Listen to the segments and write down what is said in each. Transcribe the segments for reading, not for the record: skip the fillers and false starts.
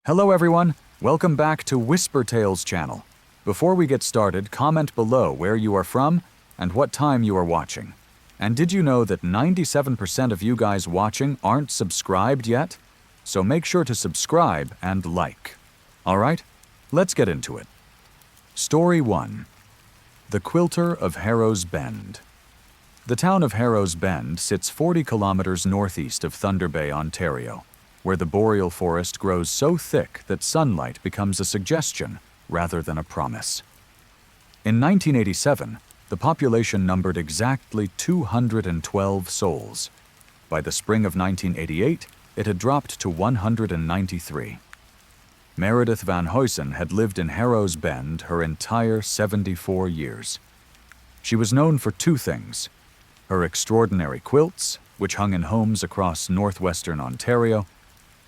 Hello everyone, welcome back to Whisper Tales channel. Before we get started, comment below where you are from and what time you are watching. And did you know that 97% of you guys watching aren't subscribed yet? So make sure to subscribe and like. Alright, let's get into it. Story 1. The Quilter of Harrow's Bend. The town of Harrow's Bend sits 40 kilometers northeast of Thunder Bay, Ontario, where the boreal forest grows so thick that sunlight becomes a suggestion rather than a promise. In 1987, the population numbered exactly 212 souls. By the spring of 1988, it had dropped to 193. Meredith Van Huysen had lived in Harrow's Bend her entire 74 years. She was known for two things: her extraordinary quilts, which hung in homes across northwestern Ontario,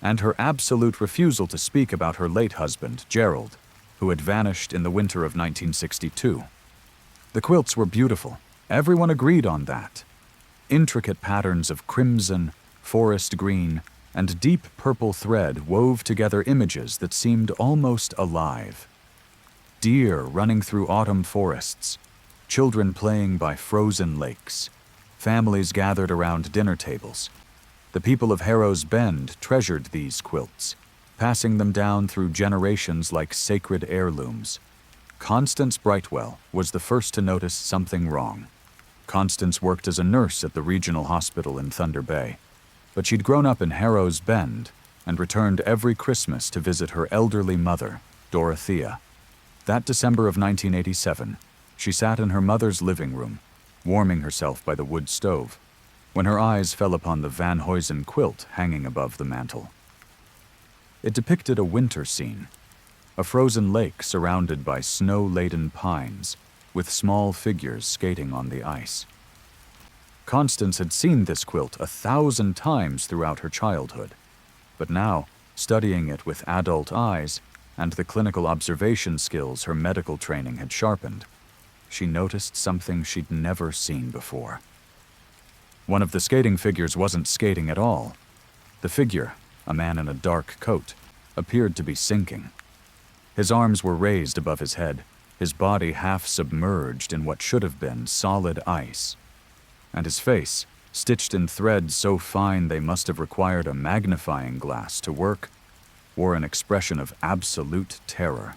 and her absolute refusal to speak about her late husband, Gerald, who had vanished in the winter of 1962. The quilts were beautiful. Everyone agreed on that. Intricate patterns of crimson, forest green, and deep purple thread wove together images that seemed almost alive. Deer running through autumn forests, children playing by frozen lakes, families gathered around dinner tables. The people of Harrow's Bend treasured these quilts, passing them down through generations like sacred heirlooms. Constance Brightwell was the first to notice something wrong. Constance worked as a nurse at the regional hospital in Thunder Bay, but she'd grown up in Harrow's Bend and returned every Christmas to visit her elderly mother, Dorothea. That December of 1987, she sat in her mother's living room, warming herself by the wood stove, when her eyes fell upon the Van Huysen quilt hanging above the mantel. It depicted a winter scene, a frozen lake surrounded by snow-laden pines, with small figures skating on the ice. Constance had seen this quilt 1,000 times throughout her childhood, but now, studying it with adult eyes and the clinical observation skills her medical training had sharpened, she noticed something she'd never seen before. One of the skating figures wasn't skating at all. The figure, a man in a dark coat, appeared to be sinking. His arms were raised above his head, his body half submerged in what should have been solid ice. And his face, stitched in threads so fine they must have required a magnifying glass to work, wore an expression of absolute terror.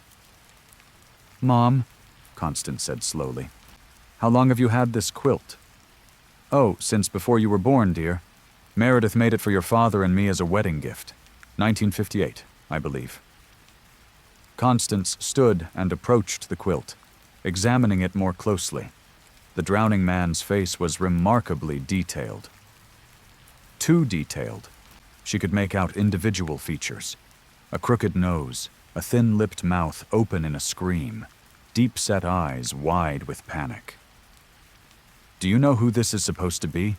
"Mom," Constance said slowly, "how long have you had this quilt?" "Oh, since before you were born, dear. Meredith made it for your father and me as a wedding gift. 1958, I believe." Constance stood and approached the quilt, examining it more closely. The drowning man's face was remarkably detailed. Too detailed. She could make out individual features: a crooked nose, a thin-lipped mouth open in a scream, deep-set eyes wide with panic. "Do you know who this is supposed to be?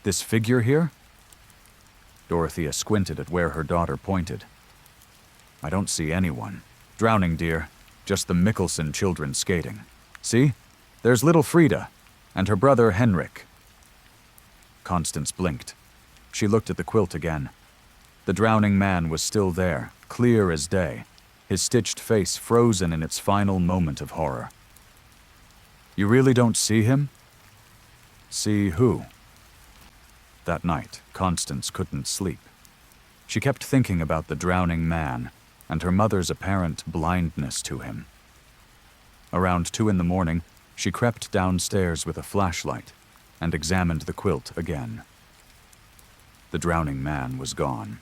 This figure here?" Dorothea squinted at where her daughter pointed. "I don't see anyone. Drowning, dear. Just the Mickelson children skating. See? There's little Frida, and her brother Henrik." Constance blinked. She looked at the quilt again. The drowning man was still there, clear as day, his stitched face frozen in its final moment of horror. "You really don't see him?" "See who?" That night, Constance couldn't sleep. She kept thinking about the drowning man and her mother's apparent blindness to him. Around 2 a.m, she crept downstairs with a flashlight and examined the quilt again. The drowning man was gone.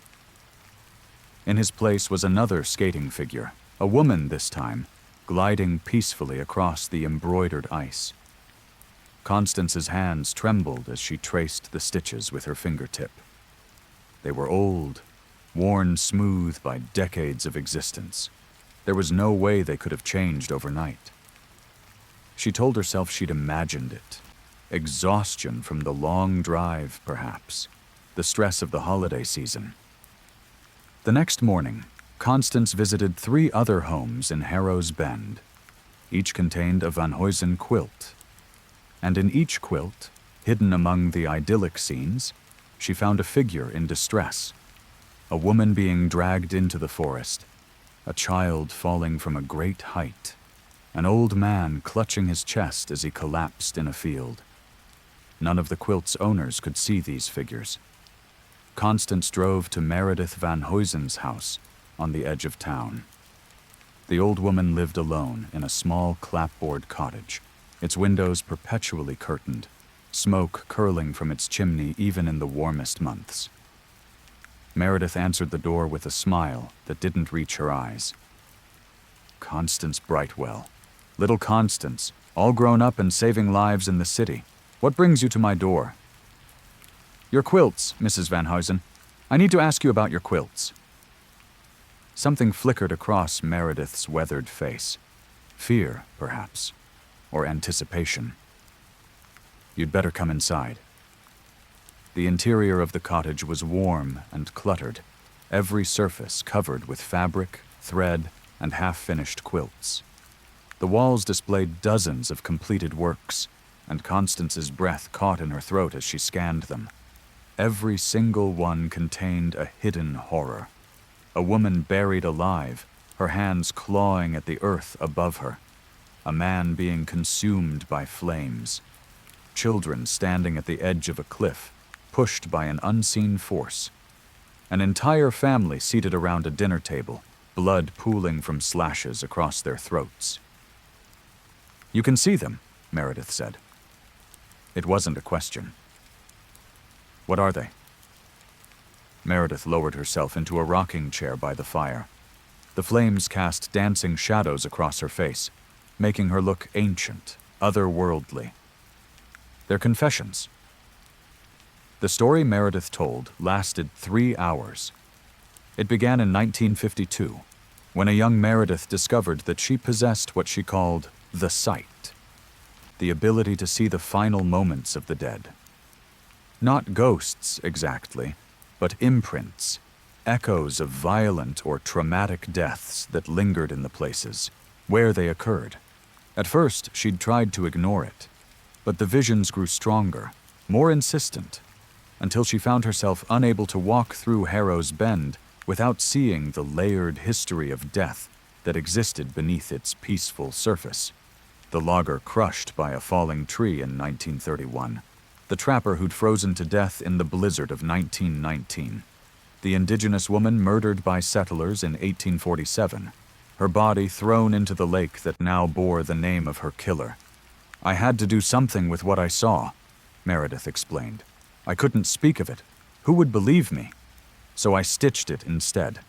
In his place was another skating figure, a woman this time, gliding peacefully across the embroidered ice. Constance's hands trembled as she traced the stitches with her fingertip. They were old, worn smooth by decades of existence. There was no way they could have changed overnight. She told herself she'd imagined it. Exhaustion from the long drive, perhaps. The stress of the holiday season. The next morning, Constance visited 3 other homes in Harrow's Bend. Each contained a Van Huysen quilt. And in each quilt, hidden among the idyllic scenes, she found a figure in distress, a woman being dragged into the forest, a child falling from a great height, an old man clutching his chest as he collapsed in a field. None of the quilt's owners could see these figures. Constance drove to Meredith Van Huysen's house on the edge of town. The old woman lived alone in a small clapboard cottage, its windows perpetually curtained, smoke curling from its chimney even in the warmest months. Meredith answered the door with a smile that didn't reach her eyes. Constance Brightwell. Little Constance, all grown up and saving lives in the city. What brings you to my door? Your quilts, Mrs. Van Huysen. I need to ask you about your quilts. Something flickered across Meredith's weathered face. Fear, perhaps, or anticipation. You'd better come inside. The interior of the cottage was warm and cluttered, every surface covered with fabric, thread, and half-finished quilts. The walls displayed dozens of completed works, and Constance's breath caught in her throat as she scanned them. Every single one contained a hidden horror. A woman buried alive, her hands clawing at the earth above her. A man being consumed by flames. Children standing at the edge of a cliff, pushed by an unseen force. An entire family seated around a dinner table, blood pooling from slashes across their throats. You can see them, Meredith said. It wasn't a question. What are they? Meredith lowered herself into a rocking chair by the fire. The flames cast dancing shadows across her face, making her look ancient, otherworldly. They're confessions. The story Meredith told lasted 3 hours. It began in 1952, when a young Meredith discovered that she possessed what she called the sight, the ability to see the final moments of the dead. Not ghosts, exactly, but imprints, echoes of violent or traumatic deaths that lingered in the places where they occurred. At first, she'd tried to ignore it, but the visions grew stronger, more insistent, until she found herself unable to walk through Harrow's Bend without seeing the layered history of death that existed beneath its peaceful surface. The logger crushed by a falling tree in 1931. The trapper who'd frozen to death in the blizzard of 1919. The indigenous woman murdered by settlers in 1847. Her body thrown into the lake that now bore the name of her killer. I had to do something with what I saw, Meredith explained. I couldn't speak of it. Who would believe me? So I stitched it instead.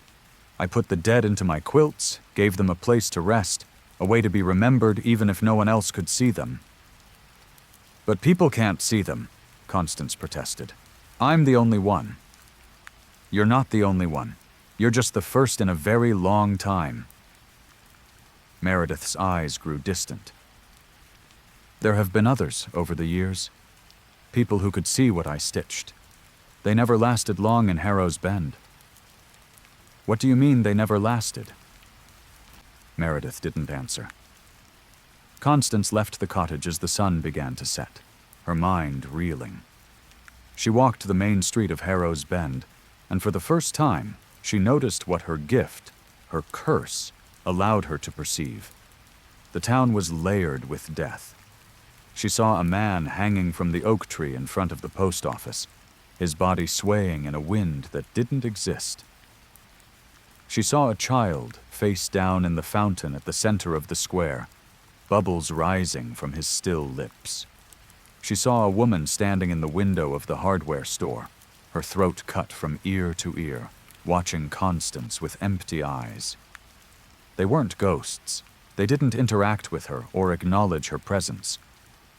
I put the dead into my quilts, gave them a place to rest, a way to be remembered even if no one else could see them. But people can't see them, Constance protested. I'm the only one. You're not the only one. You're just the first in a very long time. Meredith's eyes grew distant. There have been others over the years. People who could see what I stitched. They never lasted long in Harrow's Bend. What do you mean they never lasted? Meredith didn't answer. Constance left the cottage as the sun began to set, her mind reeling. She walked the main street of Harrow's Bend, and for the first time, she noticed what her gift, her curse, allowed her to perceive. The town was layered with death. She saw a man hanging from the oak tree in front of the post office, his body swaying in a wind that didn't exist. She saw a child face down in the fountain at the center of the square, bubbles rising from his still lips. She saw a woman standing in the window of the hardware store, her throat cut from ear to ear, watching Constance with empty eyes. They weren't ghosts. They didn't interact with her or acknowledge her presence.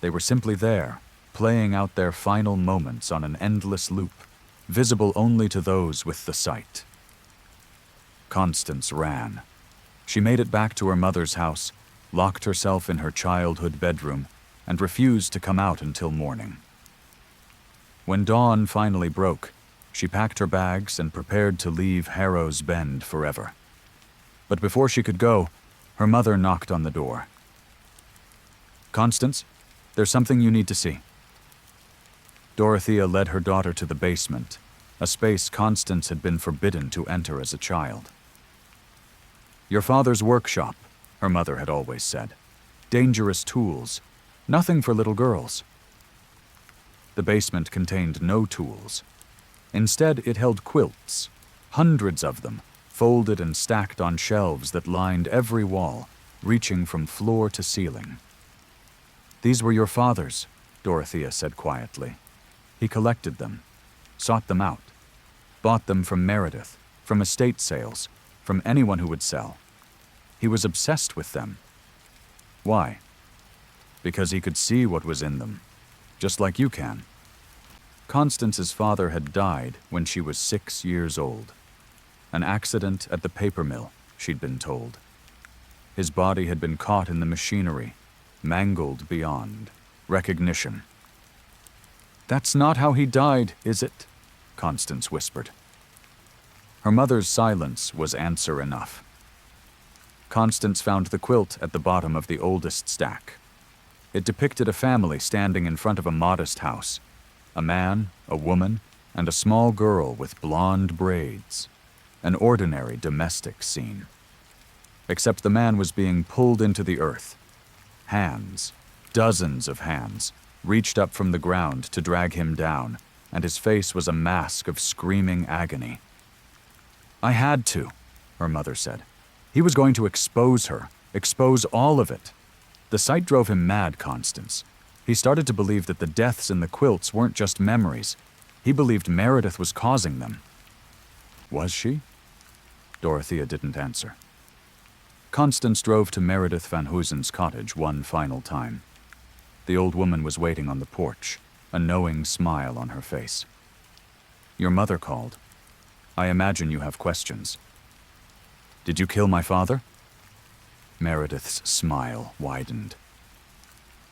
They were simply there, playing out their final moments on an endless loop, visible only to those with the sight. Constance ran. She made it back to her mother's house, locked herself in her childhood bedroom, and refused to come out until morning. When dawn finally broke, she packed her bags and prepared to leave Harrow's Bend forever. But before she could go, her mother knocked on the door. "Constance, there's something you need to see." Dorothea led her daughter to the basement, a space Constance had been forbidden to enter as a child. Your father's workshop, her mother had always said. Dangerous tools. Nothing for little girls. The basement contained no tools. Instead, it held quilts, hundreds of them, folded and stacked on shelves that lined every wall, reaching from floor to ceiling. These were your father's, Dorothea said quietly. He collected them, sought them out, bought them from Meredith, from estate sales, from anyone who would sell. He was obsessed with them. Why? Because he could see what was in them, just like you can. Constance's father had died when she was 6 years old. An accident at the paper mill, she'd been told. His body had been caught in the machinery, mangled beyond recognition. That's not how he died, is it? Constance whispered. Her mother's silence was answer enough. Constance found the quilt at the bottom of the oldest stack. It depicted a family standing in front of a modest house. A man, a woman, and a small girl with blonde braids. An ordinary domestic scene. Except the man was being pulled into the earth. Hands, dozens of hands, reached up from the ground to drag him down, and his face was a mask of screaming agony. I had to, her mother said. He was going to expose her, expose all of it. The sight drove him mad, Constance. He started to believe that the deaths in the quilts weren't just memories. He believed Meredith was causing them. Was she? Dorothea didn't answer. Constance drove to Meredith Van Hoosen's cottage one final time. The old woman was waiting on the porch, a knowing smile on her face. Your mother called. I imagine you have questions. Did you kill my father? Meredith's smile widened.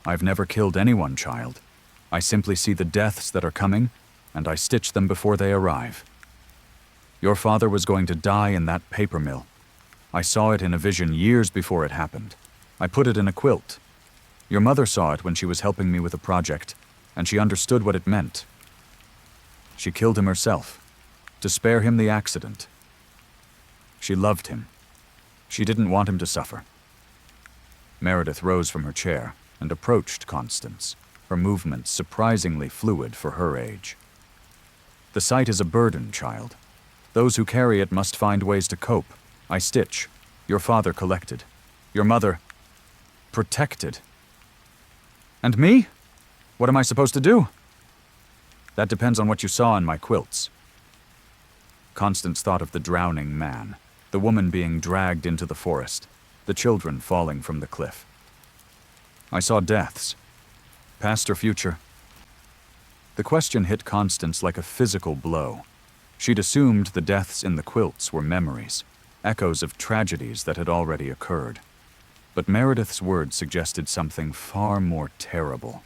I've never killed anyone, child. I simply see the deaths that are coming, and I stitch them before they arrive. Your father was going to die in that paper mill. I saw it in a vision years before it happened. I put it in a quilt. Your mother saw it when she was helping me with a project, and she understood what it meant. She killed him herself, to spare him the accident. She loved him. She didn't want him to suffer. Meredith rose from her chair and approached Constance, her movements surprisingly fluid for her age. The sight is a burden, child. Those who carry it must find ways to cope. I stitch. Your father collected. Your mother protected. And me? What am I supposed to do? That depends on what you saw in my quilts. Constance thought of the drowning man, the woman being dragged into the forest, the children falling from the cliff. I saw deaths, past or future. The question hit Constance like a physical blow. She'd assumed the deaths in the quilts were memories, echoes of tragedies that had already occurred. But Meredith's words suggested something far more terrible.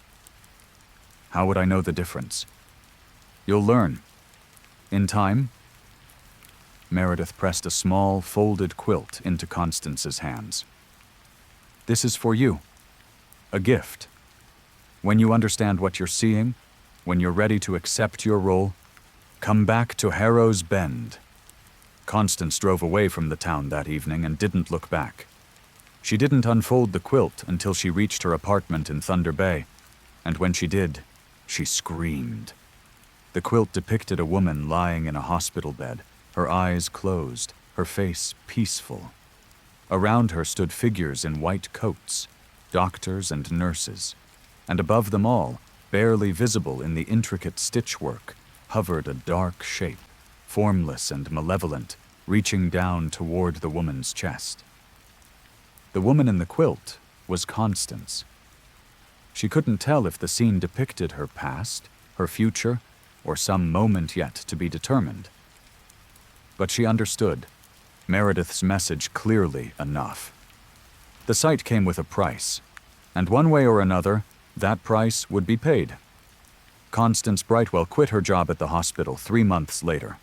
How would I know the difference? You'll learn. In time. Meredith pressed a small, folded quilt into Constance's hands. This is for you. A gift. When you understand what you're seeing, when you're ready to accept your role, come back to Harrow's Bend. Constance drove away from the town that evening and didn't look back. She didn't unfold the quilt until she reached her apartment in Thunder Bay, and when she did, she screamed. The quilt depicted a woman lying in a hospital bed, her eyes closed, her face peaceful. Around her stood figures in white coats, doctors and nurses, and above them all, barely visible in the intricate stitchwork, hovered a dark shape, formless and malevolent, reaching down toward the woman's chest. The woman in the quilt was Constance. She couldn't tell if the scene depicted her past, her future, or some moment yet to be determined. But she understood, Meredith's message clearly enough. The sight came with a price, and one way or another, that price would be paid. Constance Brightwell quit her job at the hospital 3 months later.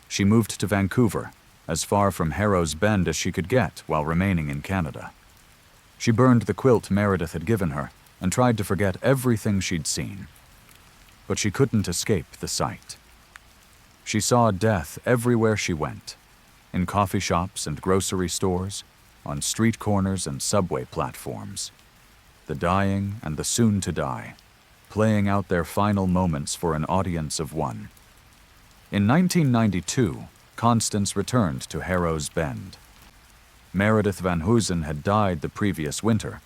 She moved to Vancouver, as far from Harrow's Bend as she could get while remaining in Canada. She burned the quilt Meredith had given her and tried to forget everything she'd seen. But she couldn't escape the sight. She saw death everywhere she went, in coffee shops and grocery stores, on street corners and subway platforms. The dying and the soon-to-die, playing out their final moments for an audience of one. In 1992, Constance returned to Harrow's Bend. Meredith Van Hoosen had died the previous winter,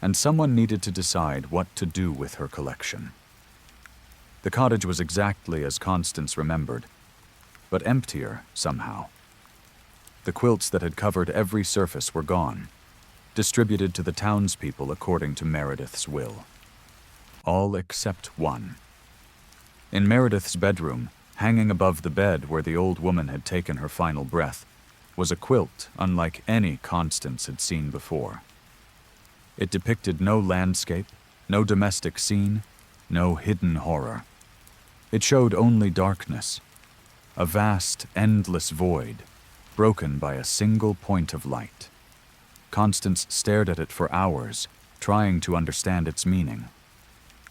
and someone needed to decide what to do with her collection. The cottage was exactly as Constance remembered, but emptier somehow. The quilts that had covered every surface were gone, distributed to the townspeople according to Meredith's will. All except one. In Meredith's bedroom, hanging above the bed where the old woman had taken her final breath, was a quilt unlike any Constance had seen before. It depicted no landscape, no domestic scene, no hidden horror. It showed only darkness, a vast, endless void, broken by a single point of light. Constance stared at it for hours, trying to understand its meaning.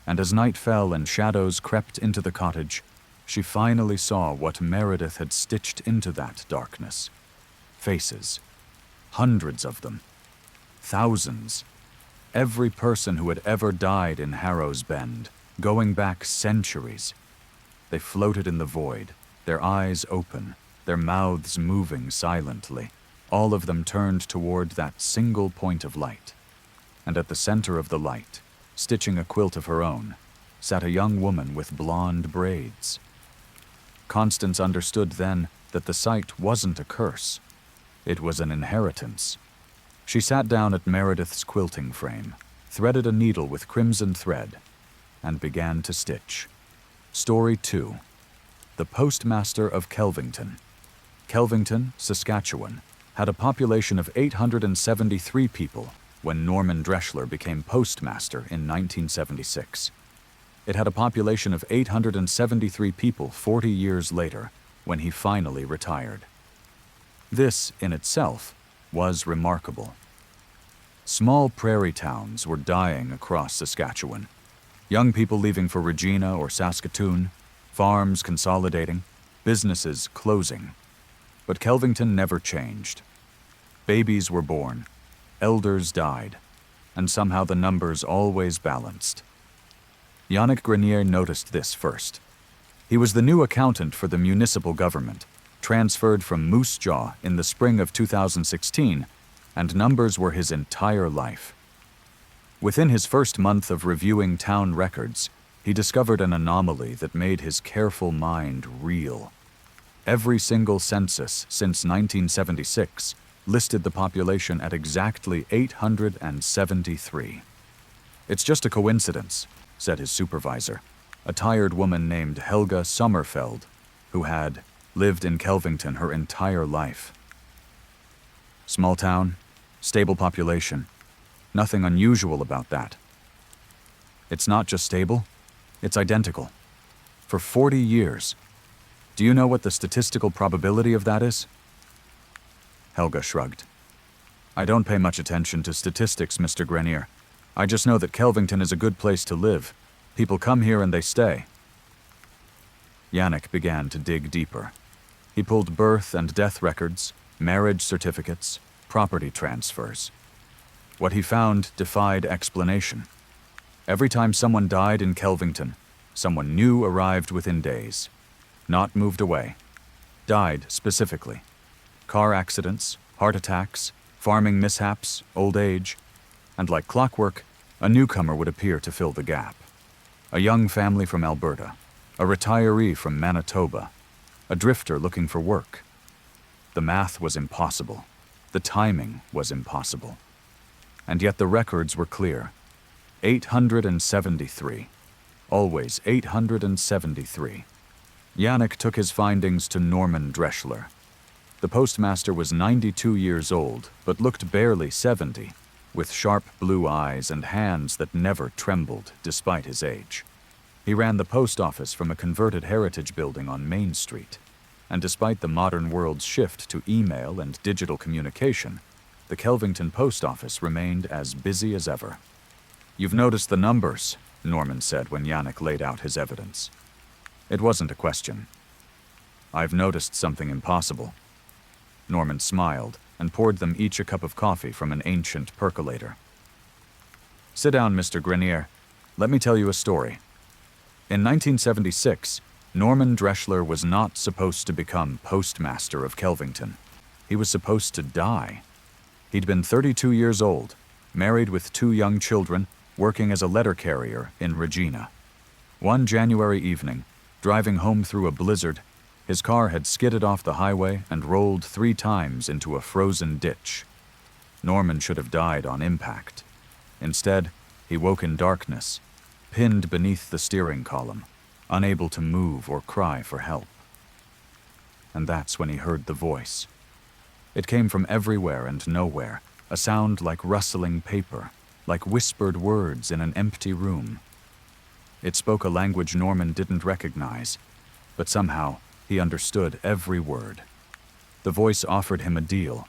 And as night fell and shadows crept into the cottage, she finally saw what Meredith had stitched into that darkness. Faces. Hundreds of them. Thousands. Every person who had ever died in Harrow's Bend, going back centuries. They floated in the void, their eyes open, their mouths moving silently, all of them turned toward that single point of light. And at the center of the light, stitching a quilt of her own, sat a young woman with blonde braids. Constance understood then that the sight wasn't a curse. It was an inheritance. She sat down at Meredith's quilting frame, threaded a needle with crimson thread, and began to stitch. Story 2. The Postmaster of Kelvington. Kelvington, Saskatchewan, had a population of 873 people when Norman Dreschler became postmaster in 1976. It had a population of 873 people 40 years later, when he finally retired. This, in itself, was remarkable. Small prairie towns were dying across Saskatchewan. Young people leaving for Regina or Saskatoon, farms consolidating, businesses closing. But Kelvington never changed. Babies were born, elders died, and somehow the numbers always balanced. Yannick Grenier noticed this first. He was the new accountant for the municipal government, transferred from Moose Jaw in the spring of 2016, and numbers were his entire life. Within his first month of reviewing town records, he discovered an anomaly that made his careful mind reel. Every single census since 1976 listed the population at exactly 873. "It's just a coincidence," said his supervisor, a tired woman named Helga Sommerfeld, who had lived in Kelvington her entire life. Small town, stable population, nothing unusual about that. It's not just stable, it's identical. For 40 years. Do you know what the statistical probability of that is? Helga shrugged. "I don't pay much attention to statistics, Mr. Grenier. I just know that Kelvington is a good place to live. People come here and they stay." Yannick began to dig deeper. He pulled birth and death records, marriage certificates, property transfers. What he found defied explanation. Every time someone died in Kelvington, someone new arrived within days. Not moved away. Died specifically. Car accidents, heart attacks, farming mishaps, old age, and like clockwork, a newcomer would appear to fill the gap. A young family from Alberta, a retiree from Manitoba, a drifter looking for work. The math was impossible. The timing was impossible. And yet the records were clear. 873. Always 873. Yannick took his findings to Norman Dreschler. The postmaster was 92 years old, but looked barely 70, with sharp blue eyes and hands that never trembled despite his age. He ran the post office from a converted heritage building on Main Street, and despite the modern world's shift to email and digital communication, the Kelvington post office remained as busy as ever. "You've noticed the numbers," Norman said when Yannick laid out his evidence. It wasn't a question. "I've noticed something impossible." Norman smiled, and poured them each a cup of coffee from an ancient percolator. "Sit down, Mr. Grenier. Let me tell you a story. In 1976, Norman Dreschler was not supposed to become postmaster of Kelvington. He was supposed to die. He'd been 32 years old, married with 2 young children, working as a letter carrier in Regina. One January evening, driving home through a blizzard, his car had skidded off the highway and rolled 3 times into a frozen ditch. Norman should have died on impact. Instead, he woke in darkness, pinned beneath the steering column, unable to move or cry for help. And that's when he heard the voice. It came from everywhere and nowhere, a sound like rustling paper, like whispered words in an empty room. It spoke a language Norman didn't recognize, but somehow he understood every word. The voice offered him a deal,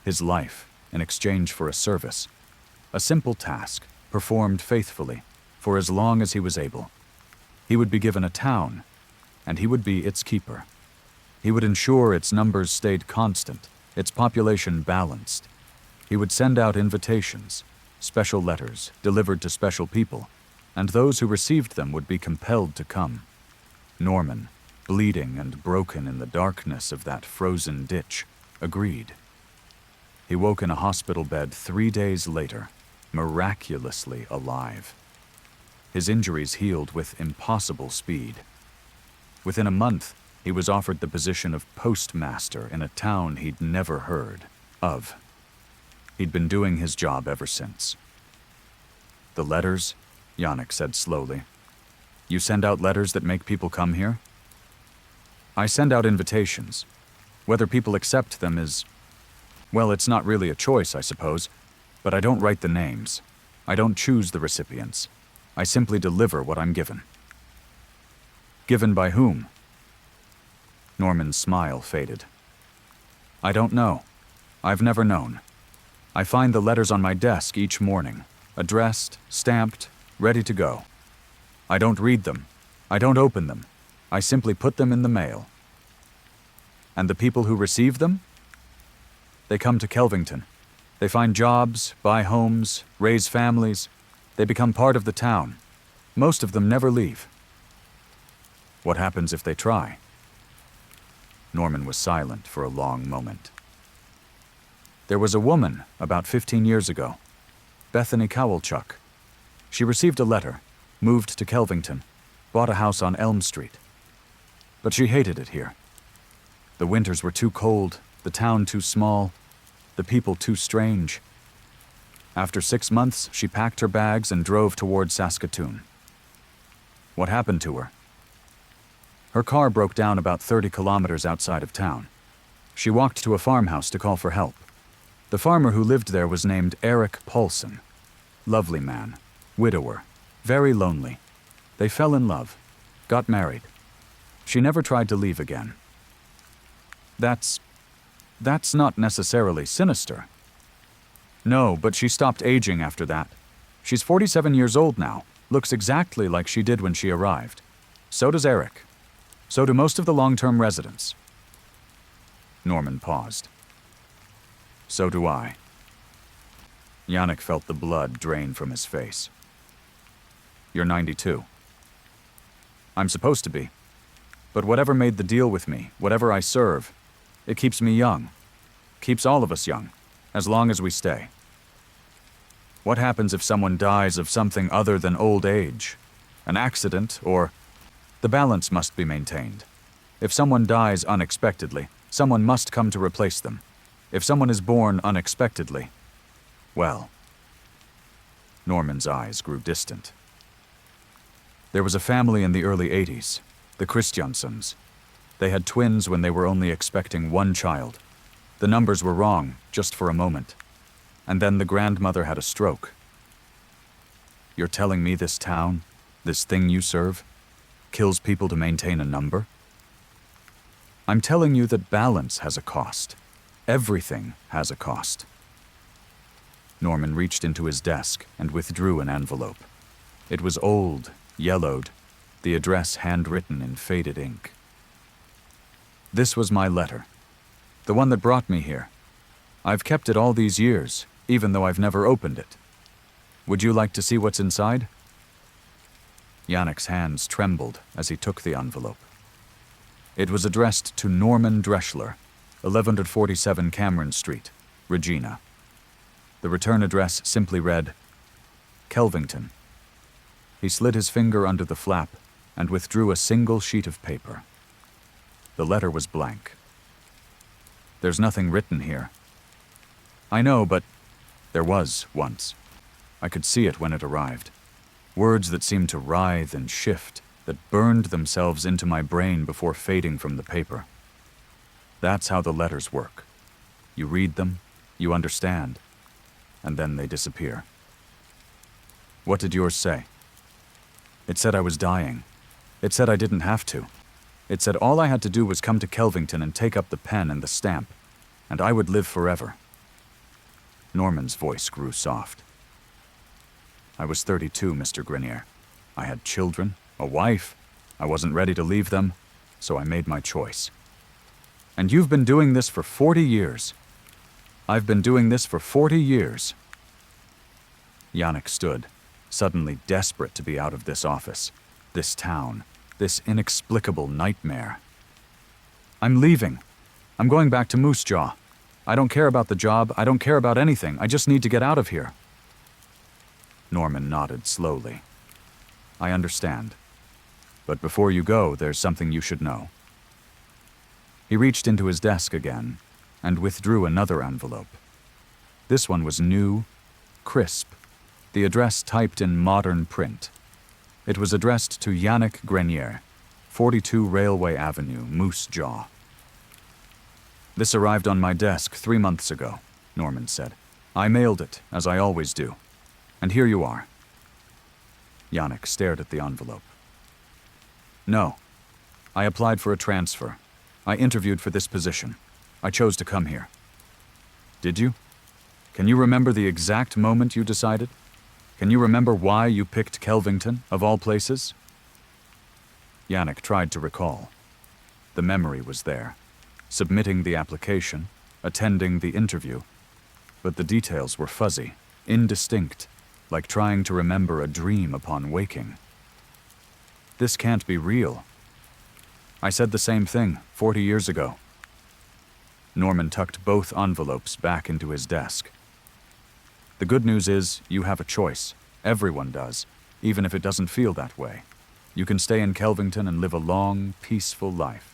his life in exchange for a service, a simple task performed faithfully for as long as he was able. He would be given a town, and he would be its keeper. He would ensure its numbers stayed constant, its population balanced. He would send out invitations, special letters delivered to special people, and those who received them would be compelled to come. Norman, bleeding and broken in the darkness of that frozen ditch, agreed. He woke in a hospital bed 3 days later, miraculously alive. His injuries healed with impossible speed. Within a month, he was offered the position of postmaster in a town he'd never heard of. He'd been doing his job ever since. "The letters," Yannick said slowly. "You send out letters that make people come here?" "I send out invitations. Whether people accept them is... well, it's not really a choice, I suppose, but I don't write the names. I don't choose the recipients. I simply deliver what I'm given." "Given by whom?" Norman's smile faded. "I don't know. I've never known. I find the letters on my desk each morning, addressed, stamped, ready to go. I don't read them. I don't open them. I simply put them in the mail." "And the people who receive them?" "They come to Kelvington. They find jobs, buy homes, raise families. They become part of the town. Most of them never leave." "What happens if they try?" Norman was silent for a long moment. "There was a woman about 15 years ago, Bethany Kowalchuk. She received a letter, moved to Kelvington, bought a house on Elm Street. But she hated it here. The winters were too cold, the town too small, the people too strange. After 6 months, she packed her bags and drove toward Saskatchewan. What happened to her? Her car broke down about 30 kilometers outside of town. She walked to a farmhouse to call for help. The farmer who lived there was named Eric Paulson. Lovely man, widower, very lonely. They fell in love, got married. She never tried to leave again." That's not necessarily sinister." "No, but she stopped aging after that. She's 47 years old now, looks exactly like she did when she arrived. So does Eric. So do most of the long-term residents." Norman paused. "So do I." Yannick felt the blood drain from his face. "You're 92. I'm supposed to be. But whatever made the deal with me, whatever I serve, it keeps me young. Keeps all of us young, as long as we stay. What happens if someone dies of something other than old age? An accident, or... The balance must be maintained. If someone dies unexpectedly, someone must come to replace them. If someone is born unexpectedly, well..." Norman's eyes grew distant. "There was a family in the early 80s, the Christiansons. They had twins when they were only expecting 1 child. The numbers were wrong, just for a moment. And then the grandmother had a stroke. You're telling me this town, this thing you serve, kills people to maintain a number? I'm telling you that balance has a cost. Everything has a cost." Norman reached into his desk and withdrew an envelope. It was old, yellowed, the address handwritten in faded ink. "This was my letter, the one that brought me here. I've kept it all these years, even though I've never opened it. Would you like to see what's inside?" Yannick's hands trembled as he took the envelope. It was addressed to Norman Dreschler, 1147 Cameron Street, Regina. The return address simply read, Kelvington. He slid his finger under the flap and withdrew a single sheet of paper. The letter was blank. "There's nothing written here." "I know, but there was once. I could see it when it arrived. Words that seemed to writhe and shift, that burned themselves into my brain before fading from the paper. That's how the letters work. You read them, you understand, and then they disappear." "What did yours say?" "It said I was dying. It said I didn't have to. It said all I had to do was come to Kelvington and take up the pen and the stamp, and I would live forever." Norman's voice grew soft. "I was 32, Mr. Grenier. I had children, a wife. I wasn't ready to leave them, so I made my choice. And you've been doing this for 40 years. I've been doing this for 40 years. Yannick stood, suddenly desperate to be out of this office, this town, this inexplicable nightmare. "I'm leaving. I'm going back to Moose Jaw. I don't care about the job. I don't care about anything. I just need to get out of here." Norman nodded slowly. "I understand. But before you go, there's something you should know." He reached into his desk again and withdrew another envelope. This one was new, crisp, the address typed in modern print. It was addressed to Yannick Grenier, 42 Railway Avenue, Moose Jaw. "This arrived on my desk 3 months ago," Norman said. "I mailed it, as I always do. And here you are." Yannick stared at the envelope. "No. I applied for a transfer. I interviewed for this position. I chose to come here." "Did you? Can you remember the exact moment you decided? Can you remember why you picked Kelvington, of all places?" Yannick tried to recall. The memory was there. Submitting the application, attending the interview. But the details were fuzzy, indistinct, like trying to remember a dream upon waking. "This can't be real. I said the same thing 40 years ago." Norman tucked both envelopes back into his desk. "The good news is you have a choice. Everyone does, even if it doesn't feel that way. You can stay in Kelvington and live a long, peaceful life.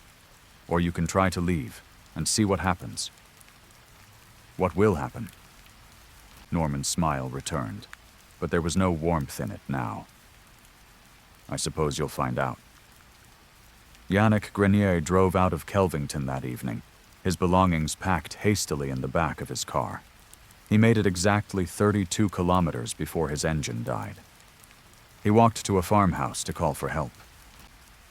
Or you can try to leave and see what happens." "What will happen?" Norman's smile returned, but there was no warmth in it now. "I suppose you'll find out." Yannick Grenier drove out of Kelvington that evening, his belongings packed hastily in the back of his car. He made it exactly 32 kilometers before his engine died. He walked to a farmhouse to call for help.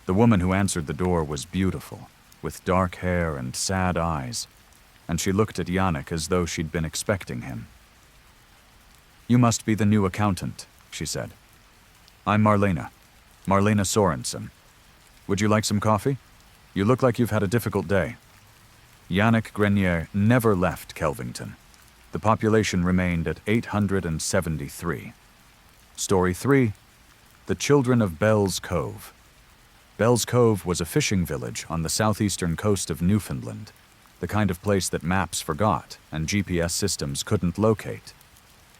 The woman who answered the door was beautiful, with dark hair and sad eyes, and she looked at Yannick as though she'd been expecting him. "You must be the new accountant," she said. "I'm Marlena Sorensen. Would you like some coffee? You look like you've had a difficult day." Yannick Grenier never left Kelvington. The population remained at 873. Story 3. The Children of Bell's Cove. Bell's Cove was a fishing village on the southeastern coast of Newfoundland, the kind of place that maps forgot and GPS systems couldn't locate.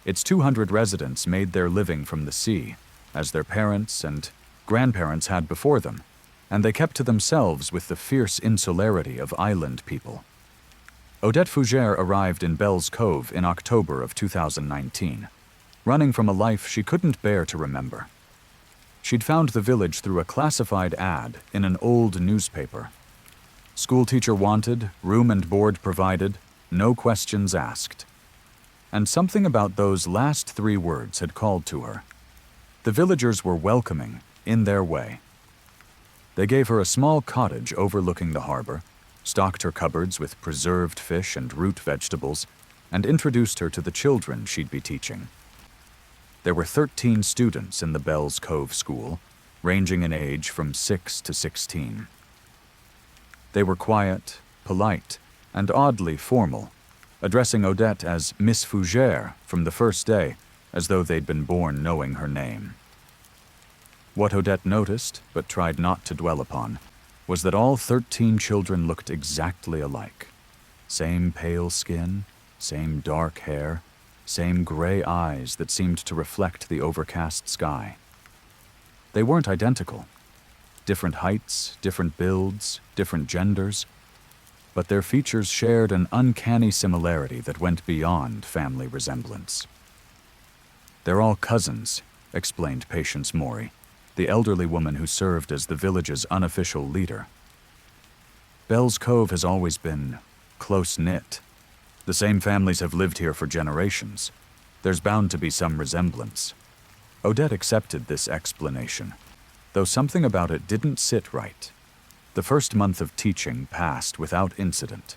Its 200 residents made their living from the sea, as their parents and grandparents had before them, and they kept to themselves with the fierce insularity of island people. Odette Fougere arrived in Bell's Cove in October of 2019, running from a life she couldn't bear to remember. She'd found the village through a classified ad in an old newspaper. Schoolteacher wanted, room and board provided, no questions asked. And something about those last 3 words had called to her. The villagers were welcoming, in their way. They gave her a small cottage overlooking the harbor, stocked her cupboards with preserved fish and root vegetables, and introduced her to the children she'd be teaching. There were 13 students in the Bell's Cove School, ranging in age from 6 to 16. They were quiet, polite, and oddly formal, addressing Odette as Miss Fougere from the first day, as though they'd been born knowing her name. What Odette noticed, but tried not to dwell upon, was that all 13 children looked exactly alike. Same pale skin, same dark hair, same gray eyes that seemed to reflect the overcast sky. They weren't identical. Different heights, different builds, different genders, but their features shared an uncanny similarity that went beyond family resemblance. "They're all cousins," explained Patience Mori, the elderly woman who served as the village's unofficial leader. "Bell's Cove has always been close-knit. The same families have lived here for generations. There's bound to be some resemblance." Odette accepted this explanation, though something about it didn't sit right. The first month of teaching passed without incident.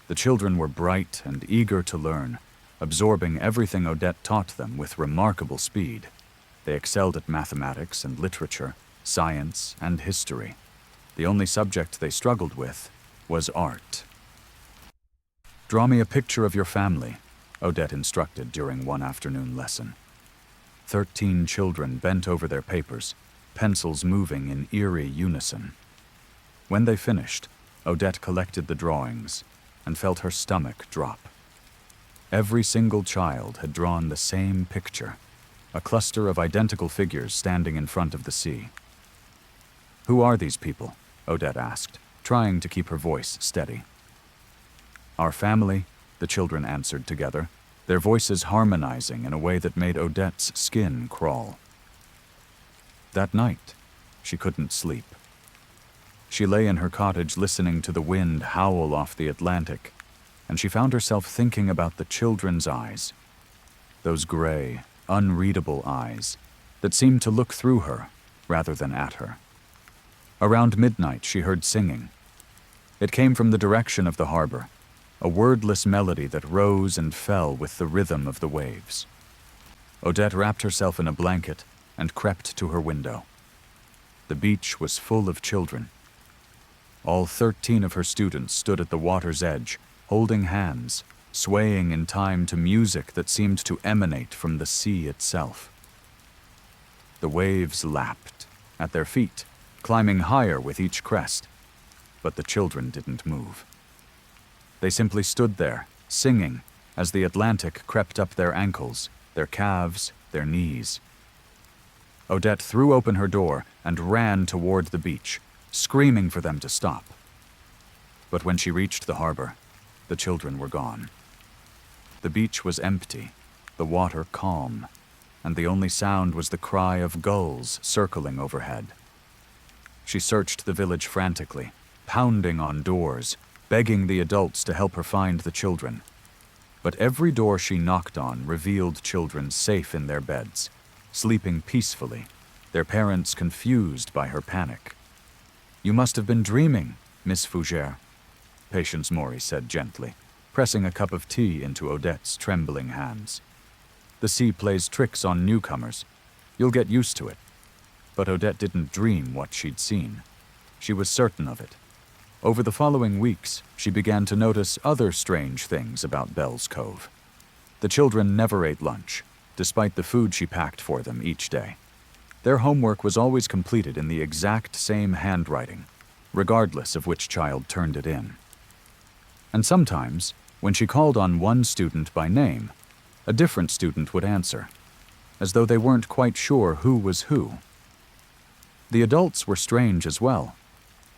The children were bright and eager to learn, absorbing everything Odette taught them with remarkable speed. They excelled at mathematics and literature, science and history. The only subject they struggled with was art. "Draw me a picture of your family," Odette instructed during one afternoon lesson. 13 children bent over their papers, pencils moving in eerie unison. When they finished, Odette collected the drawings and felt her stomach drop. Every single child had drawn the same picture, a cluster of identical figures standing in front of the sea. "Who are these people?" Odette asked, trying to keep her voice steady. "Our family," the children answered together, their voices harmonizing in a way that made Odette's skin crawl. That night, she couldn't sleep. She lay in her cottage listening to the wind howl off the Atlantic, and she found herself thinking about the children's eyes. Those gray, unreadable eyes that seemed to look through her rather than at her. Around midnight, she heard singing. It came from the direction of the harbor, a wordless melody that rose and fell with the rhythm of the waves. Odette wrapped herself in a blanket and crept to her window. The beach was full of children. All 13 of her students stood at the water's edge, holding hands, swaying in time to music that seemed to emanate from the sea itself. The waves lapped at their feet, climbing higher with each crest, but the children didn't move. They simply stood there, singing, as the Atlantic crept up their ankles, their calves, their knees. Odette threw open her door and ran toward the beach, screaming for them to stop. But when she reached the harbor, the children were gone. The beach was empty, the water calm, and the only sound was the cry of gulls circling overhead. She searched the village frantically, pounding on doors, begging the adults to help her find the children. But every door she knocked on revealed children safe in their beds, sleeping peacefully, their parents confused by her panic. "You must have been dreaming, Miss Fougere," Patience Mori said gently, pressing a cup of tea into Odette's trembling hands. "The sea plays tricks on newcomers. You'll get used to it." But Odette didn't dream what she'd seen. She was certain of it. Over the following weeks, she began to notice other strange things about Bell's Cove. The children never ate lunch, despite the food she packed for them each day. Their homework was always completed in the exact same handwriting, regardless of which child turned it in. And sometimes, when she called on one student by name, a different student would answer, as though they weren't quite sure who was who. The adults were strange as well.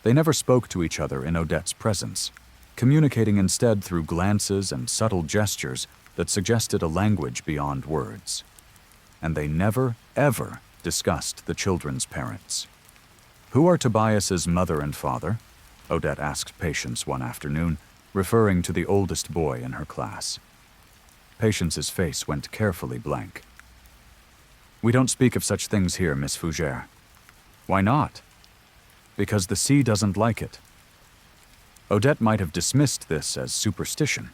They never spoke to each other in Odette's presence, communicating instead through glances and subtle gestures that suggested a language beyond words. And they never, ever discussed the children's parents. "Who are Tobias's mother and father?" Odette asked Patience one afternoon, referring to the oldest boy in her class. Patience's face went carefully blank. "We don't speak of such things here, Miss Fougere." "Why not?" "Because the sea doesn't like it." Odette might have dismissed this as superstition,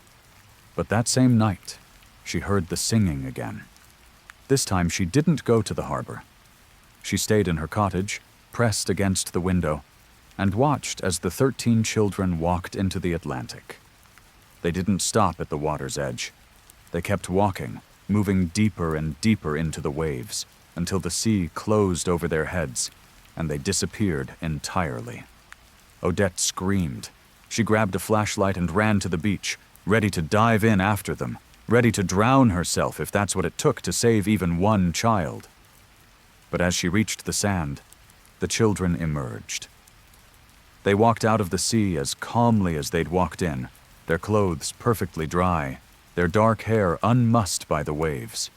but that same night, she heard the singing again. This time she didn't go to the harbor. She stayed in her cottage, pressed against the window, and watched as the 13 children walked into the Atlantic. They didn't stop at the water's edge. They kept walking, moving deeper and deeper into the waves, until the sea closed over their heads, and they disappeared entirely. Odette screamed. She grabbed a flashlight and ran to the beach, ready to dive in after them, ready to drown herself if that's what it took to save even one child. But as she reached the sand, the children emerged. They walked out of the sea as calmly as they'd walked in, their clothes perfectly dry, their dark hair unmussed by the waves.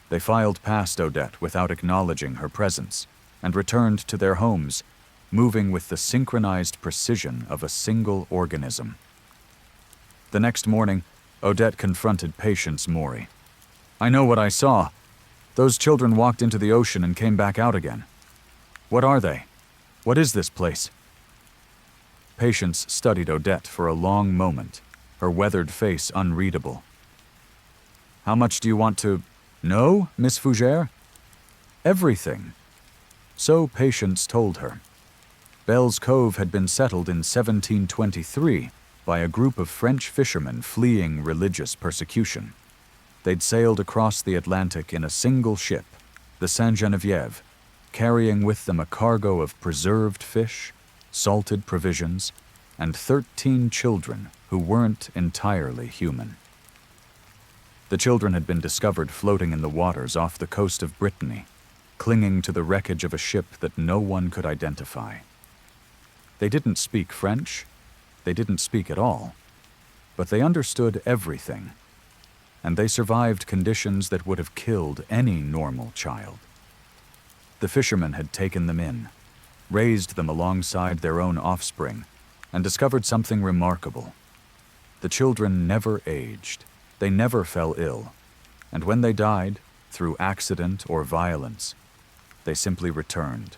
They filed past Odette without acknowledging her presence, and returned to their homes, moving with the synchronized precision of a single organism. The next morning, Odette confronted Patience Mori. "I know what I saw. Those children walked into the ocean and came back out again. What are they? What is this place?" Patience studied Odette for a long moment, her weathered face unreadable. "How much do you want to know, Miss Fougere?" "Everything." So Patience told her. Bell's Cove had been settled in 1723 by a group of French fishermen fleeing religious persecution. They'd sailed across the Atlantic in a single ship, the Saint Geneviève, carrying with them a cargo of preserved fish, salted provisions, and 13 children who weren't entirely human. The children had been discovered floating in the waters off the coast of Brittany, clinging to the wreckage of a ship that no one could identify. They didn't speak French, they didn't speak at all, but they understood everything, and they survived conditions that would have killed any normal child. The fishermen had taken them in, raised them alongside their own offspring, and discovered something remarkable. The children never aged, they never fell ill, and when they died, through accident or violence, they simply returned.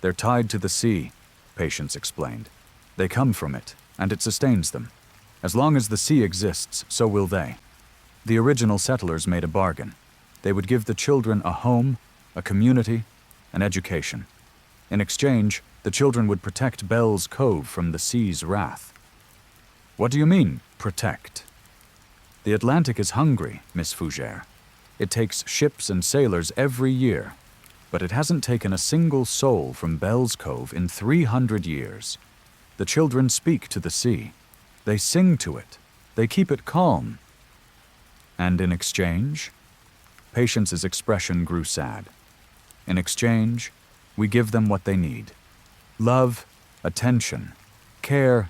"They're tied to the sea," Patience explained. "They come from it, and it sustains them. As long as the sea exists, so will they." The original settlers made a bargain. They would give the children a home, a community, an education. In exchange, the children would protect Bell's Cove from the sea's wrath. "What do you mean, protect?" "The Atlantic is hungry, Miss Fougere. It takes ships and sailors every year, but it hasn't taken a single soul from Bell's Cove in 300 years. The children speak to the sea. They sing to it. They keep it calm. And in exchange?" Patience's expression grew sad. "In exchange, we give them what they need. Love, attention, care.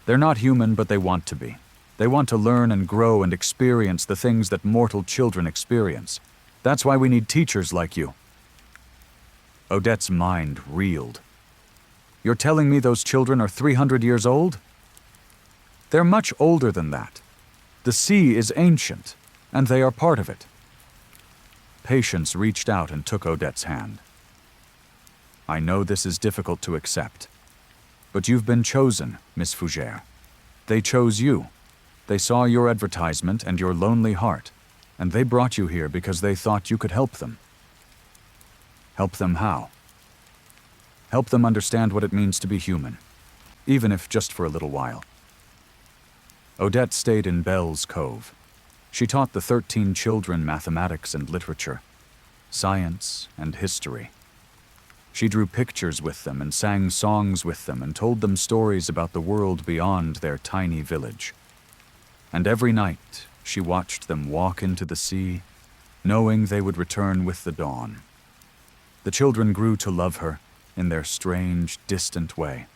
They're not human, but they want to be. They want to learn and grow and experience the things that mortal children experience. That's why we need teachers like you." Odette's mind reeled. "You're telling me those children are 300 years old?" "They're much older than that. The sea is ancient, and they are part of it." Patience reached out and took Odette's hand. "I know this is difficult to accept, but you've been chosen, Miss Fougere. They chose you. They saw your advertisement and your lonely heart, and they brought you here because they thought you could help them." "Help them how?" "Help them understand what it means to be human, even if just for a little while." Odette stayed in Bell's Cove. She taught the 13 children mathematics and literature, science and history. She drew pictures with them and sang songs with them and told them stories about the world beyond their tiny village. And every night she watched them walk into the sea, knowing they would return with the dawn. The children grew to love her in their strange, distant way.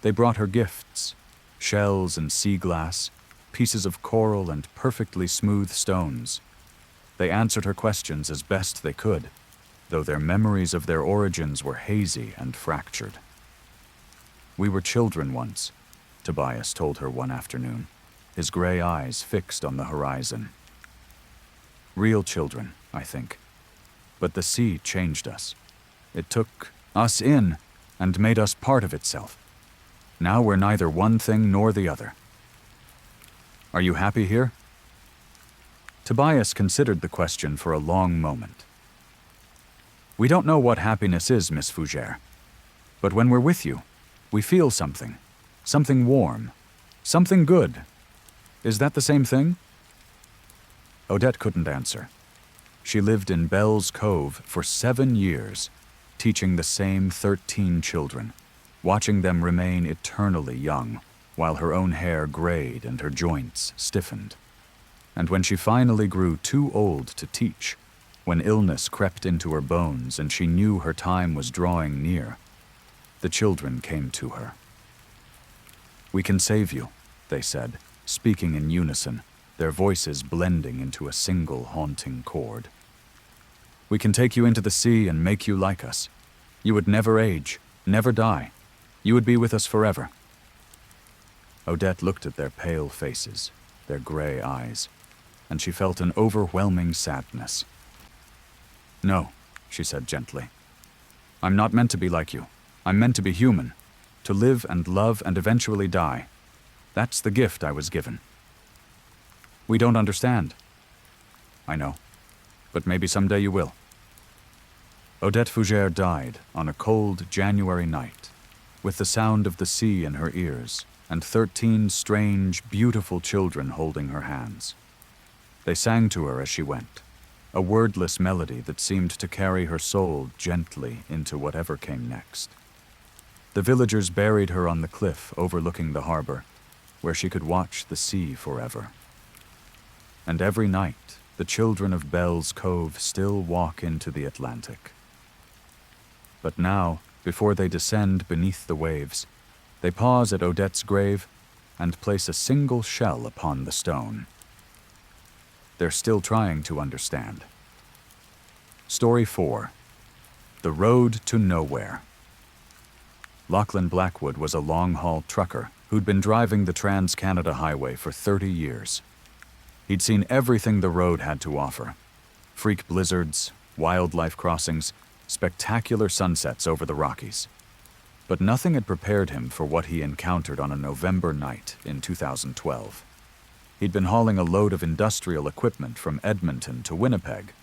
They brought her gifts, shells and sea glass, pieces of coral and perfectly smooth stones. They answered her questions as best they could, though their memories of their origins were hazy and fractured. "We were children once," Tobias told her one afternoon, his gray eyes fixed on the horizon. "Real children, I think. But the sea changed us. It took us in and made us part of itself. Now we're neither one thing nor the other." "Are you happy here?" Tobias considered the question for a long moment. "We don't know what happiness is, Miss Fougere. But when we're with you, we feel something warm, something good, Is that the same thing? Odette couldn't answer. She lived in Bell's Cove for 7 years, teaching the same 13 children, watching them remain eternally young, while her own hair grayed and her joints stiffened. And when she finally grew too old to teach, when illness crept into her bones and she knew her time was drawing near, the children came to her. "We can save you," they said, speaking in unison, their voices blending into a single haunting chord. "We can take you into the sea and make you like us. You would never age, never die. You would be with us forever." Odette looked at their pale faces, their gray eyes, and she felt an overwhelming sadness. "No," she said gently. "I'm not meant to be like you. I'm meant to be human, to live and love and eventually die. That's the gift I was given." "We don't understand." "I know, but maybe someday you will." Odette Fougère died on a cold January night, with the sound of the sea in her ears and 13 strange, beautiful children holding her hands. They sang to her as she went, a wordless melody that seemed to carry her soul gently into whatever came next. The villagers buried her on the cliff overlooking the harbor, where she could watch the sea forever. And every night, the children of Bell's Cove still walk into the Atlantic. But now, before they descend beneath the waves, they pause at Odette's grave and place a single shell upon the stone. They're still trying to understand. Story 4. The Road to Nowhere. Lachlan Blackwood was a long-haul trucker who'd been driving the Trans-Canada Highway for 30 years. He'd seen everything the road had to offer: freak blizzards, wildlife crossings, spectacular sunsets over the Rockies. But nothing had prepared him for what he encountered on a November night in 2012. He'd been hauling a load of industrial equipment from Edmonton to Winnipeg,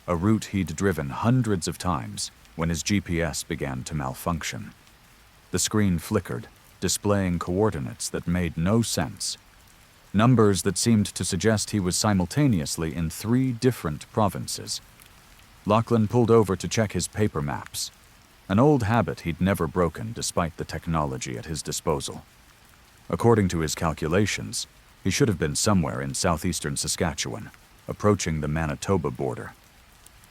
a route he'd driven hundreds of times when his GPS began to malfunction. The screen flickered, displaying coordinates that made no sense. Numbers that seemed to suggest he was simultaneously in 3 different provinces. Lachlan pulled over to check his paper maps, an old habit he'd never broken despite the technology at his disposal. According to his calculations, he should have been somewhere in southeastern Saskatchewan, approaching the Manitoba border.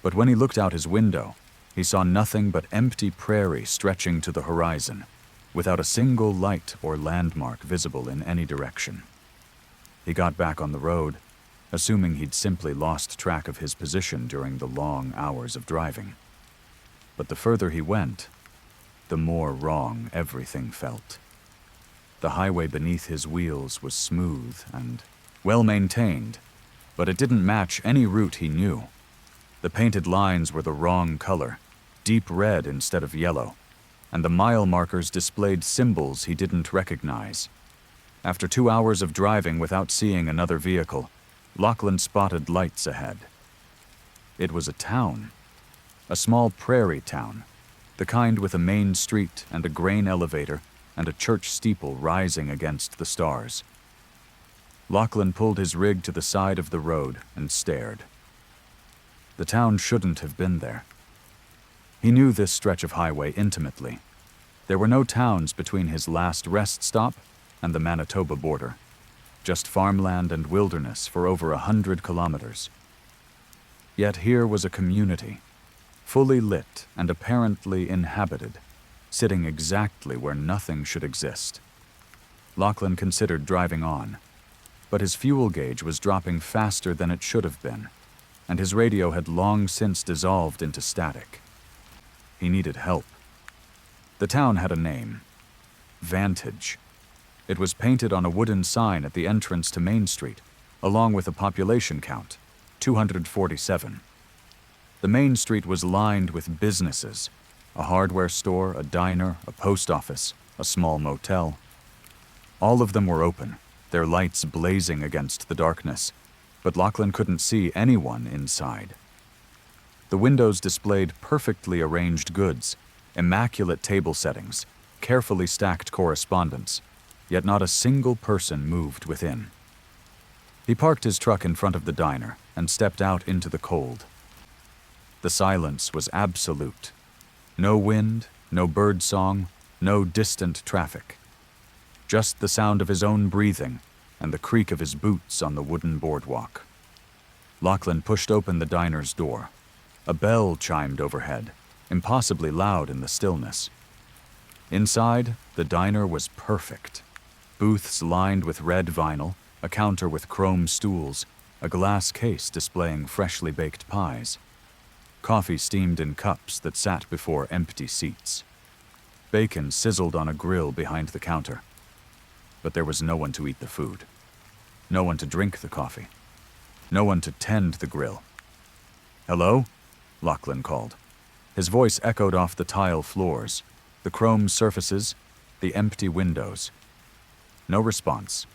But when he looked out his window, he saw nothing but empty prairie stretching to the horizon, without a single light or landmark visible in any direction. He got back on the road, assuming he'd simply lost track of his position during the long hours of driving. But the further he went, the more wrong everything felt. The highway beneath his wheels was smooth and well-maintained, but it didn't match any route he knew. The painted lines were the wrong color, deep red instead of yellow, and the mile markers displayed symbols he didn't recognize. After 2 hours of driving without seeing another vehicle, Lachlan spotted lights ahead. It was a town, a small prairie town, the kind with a main street and a grain elevator and a church steeple rising against the stars. Lachlan pulled his rig to the side of the road and stared. The town shouldn't have been there. He knew this stretch of highway intimately. There were no towns between his last rest stop and the Manitoba border, just farmland and wilderness for over 100 kilometers. Yet here was a community, fully lit and apparently inhabited, sitting exactly where nothing should exist. Lachlan considered driving on, but his fuel gauge was dropping faster than it should have been, and his radio had long since dissolved into static. He needed help. The town had a name: Vantage. It was painted on a wooden sign at the entrance to Main Street, along with a population count, 247. The main street was lined with businesses: a hardware store, a diner, a post office, a small motel. All of them were open, their lights blazing against the darkness, but Lachlan couldn't see anyone inside. The windows displayed perfectly arranged goods, immaculate table settings, carefully stacked correspondence, yet not a single person moved within. He parked his truck in front of the diner and stepped out into the cold. The silence was absolute. No wind, no bird song, no distant traffic. Just the sound of his own breathing and the creak of his boots on the wooden boardwalk. Lachlan pushed open the diner's door. A bell chimed overhead, impossibly loud in the stillness. Inside, the diner was perfect. Booths lined with red vinyl, a counter with chrome stools, a glass case displaying freshly baked pies. Coffee steamed in cups that sat before empty seats. Bacon sizzled on a grill behind the counter. But there was no one to eat the food. No one to drink the coffee. No one to tend the grill. "Hello?" Lachlan called. His voice echoed off the tile floors, the chrome surfaces, the empty windows. No response.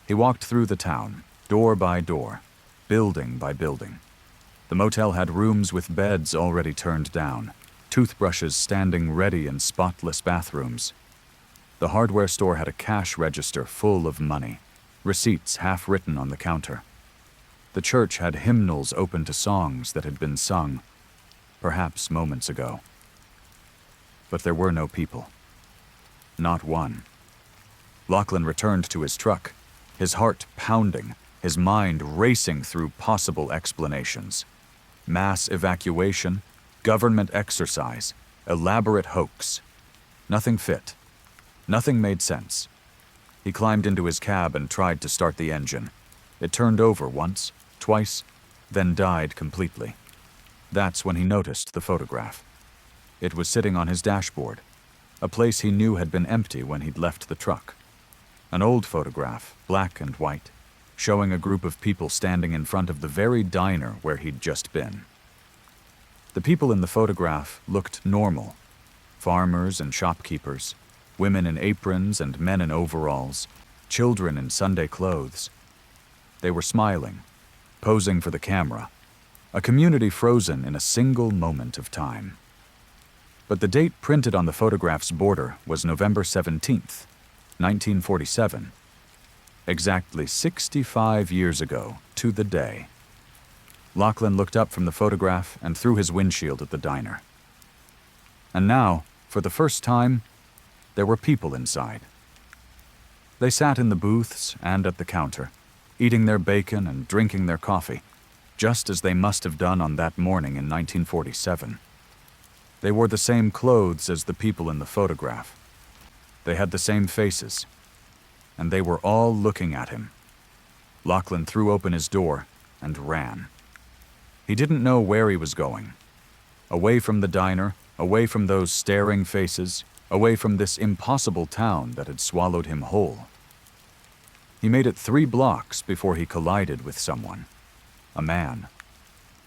He walked through the town, door by door, building by building. The motel had rooms with beds already turned down, toothbrushes standing ready in spotless bathrooms. The hardware store had a cash register full of money, receipts half written on the counter. The church had hymnals open to songs that had been sung, perhaps moments ago. But there were no people. Not one. Lachlan returned to his truck, his heart pounding, his mind racing through possible explanations. Mass evacuation, government exercise, elaborate hoax. Nothing fit. Nothing made sense. He climbed into his cab and tried to start the engine. It turned over once, twice, then died completely. That's when he noticed the photograph. It was sitting on his dashboard, a place he knew had been empty when he'd left the truck. An old photograph, black and white, showing a group of people standing in front of the very diner where he'd just been. The people in the photograph looked normal. Farmers and shopkeepers, women in aprons and men in overalls, children in Sunday clothes. They were smiling, posing for the camera, a community frozen in a single moment of time. But the date printed on the photograph's border was November 17th, 1947. Exactly 65 years ago, to the day. Lachlan looked up from the photograph and through his windshield at the diner. And now, for the first time, there were people inside. They sat in the booths and at the counter, eating their bacon and drinking their coffee, just as they must have done on that morning in 1947. They wore the same clothes as the people in the photograph. They had the same faces, and they were all looking at him. Lachlan threw open his door and ran. He didn't know where he was going. Away from the diner, away from those staring faces, away from this impossible town that had swallowed him whole. He made it 3 blocks before he collided with someone. A man.